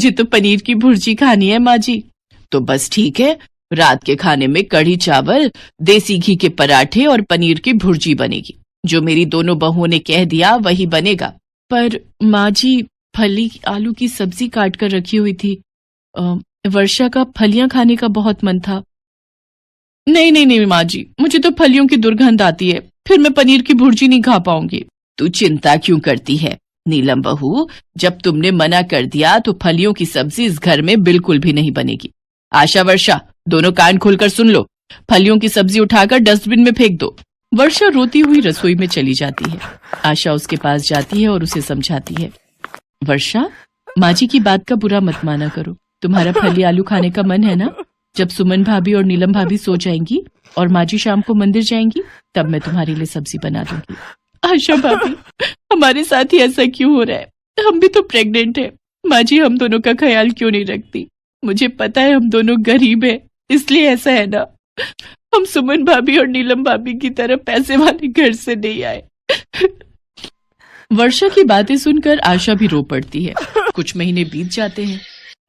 मुझे तो पनीर की भुर्जी खानी है माँ जी। तो बस ठीक है, रात के खाने में कढ़ी चावल, देसी घी के पराठे और पनीर की भुर्जी बनेगी। जो मेरी दोनों बहुओं ने कह दिया वही बनेगा। पर माँ जी, फली आलू की सब्जी काट कर रखी हुई थी। वर्षा का फलियां खाने का बहुत मन था। नहीं नहीं नहीं माँ जी, मुझे तो फलियों की दुर्गंध आती है, फिर मैं पनीर की भुर्जी नहीं खा पाऊंगी। तू चिंता क्यों करती है नीलम बहू, जब तुमने मना कर दिया तो फलियों की सब्जी इस घर में बिल्कुल भी नहीं बनेगी। आशा, वर्षा, दोनों कान खोलकर सुन लो, फलियों की सब्जी उठाकर डस्टबिन में फेंक दो। वर्षा रोती हुई रसोई में चली जाती है। आशा उसके पास जाती है और उसे समझाती है। वर्षा, माँ जी की बात का बुरा मत माना करो। तुम्हारा फली आलू खाने का मन है ना? जब सुमन भाभी और नीलम भाभी सो जाएंगी और माँ जी शाम को मंदिर जाएंगी, तब मैं तुम्हारे लिए सब्जी बना दूंगी। आशा भाभी, हमारे साथ ही ऐसा क्यों हो रहा है? हम भी तो प्रेग्नेंट है। माँ जी हम दोनों का ख्याल क्यों नहीं रखती? मुझे पता है हम दोनों गरीब है, इसलिए ऐसा है ना। हम सुमन भाभी और नीलम भाभी की तरह पैसे वाले घर से नहीं आए। वर्षा की बातें सुनकर आशा भी रो पड़ती है। कुछ महीने बीत जाते हैं।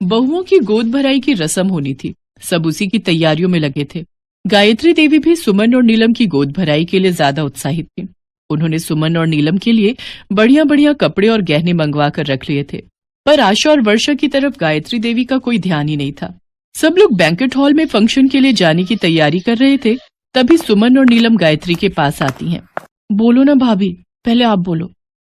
बहुओं की गोद भराई की रस्म होनी थी। सब उसी की तैयारियों में लगे थे। गायत्री देवी भी सुमन और नीलम की गोद भराई के लिए ज्यादा उत्साहित थी। उन्होंने सुमन और नीलम के लिए बढ़िया बढ़िया कपड़े और गहने मंगवा कर रख लिए थे। पर आशा और वर्षा की तरफ गायत्री देवी का कोई ध्यान ही नहीं था। सब लोग बैंक्वेट हॉल में फंक्शन के लिए जाने की तैयारी कर रहे थे। तभी सुमन और नीलम गायत्री के पास आती हैं। बोलो ना भाभी, पहले आप बोलो।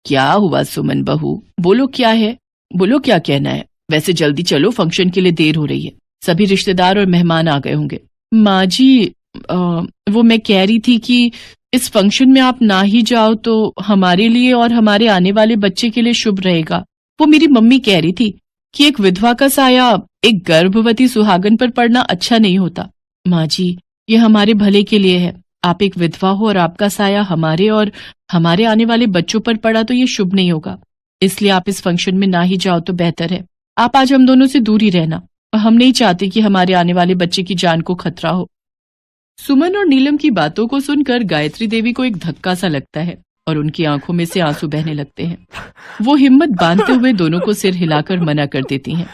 क्या हुआ सुमन बहू, बोलो क्या है, बोलो क्या कहना है। वैसे जल्दी चलो, फंक्शन के लिए देर हो रही है। सभी रिश्तेदार और मेहमान आ गए होंगे। माँ जी, वो मैं कह रही थी कि इस फंक्शन में आप ना ही जाओ तो हमारे लिए और हमारे आने वाले बच्चे के लिए शुभ रहेगा। वो मेरी मम्मी कह रही थी कि एक विधवा का साया एक गर्भवती सुहागन पर पड़ना अच्छा नहीं होता। माँ जी, ये हमारे भले के लिए है। आप एक विधवा हो और आपका साया हमारे और हमारे आने वाले बच्चों पर पड़ा तो ये शुभ नहीं होगा। इसलिए आप इस फंक्शन में ना ही जाओ तो बेहतर है। आप आज हम दोनों से दूर ही रहना। हम नहीं चाहते कि हमारे आने वाले बच्चे की जान को खतरा हो। सुमन और नीलम की बातों को सुनकर गायत्री देवी को एक धक्का सा लगता है और उनकी आंखों में से आंसू बहने लगते हैं। वो हिम्मत बांधते हुए दोनों को सिर हिलाकर मना कर देती हैं।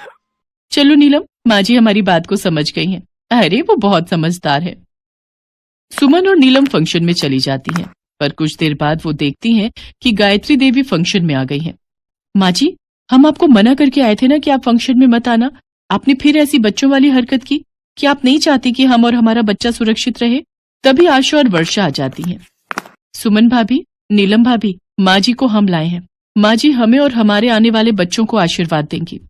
चलो नीलम, माँ जी हमारी बात को समझ गई हैं। अरे वो बहुत समझदार है। सुमन और नीलम फंक्शन में चली जाती हैं, पर कुछ देर बाद वो देखती हैं कि गायत्री देवी फंक्शन में आ गई हैं। माँ जी, हम आपको मना करके आए थे ना कि आप फंक्शन में मत आना। आपने फिर ऐसी बच्चों वाली हरकत की कि आप नहीं चाहती कि हम और हमारा बच्चा सुरक्षित रहे। तभी आशा और वर्षा आ जाती हैं। सुमन भाभी, नीलम भाभी, माँ जी को हम लाए हैं। माँ जी हमें और हमारे आने वाले बच्चों को आशीर्वाद देंगी।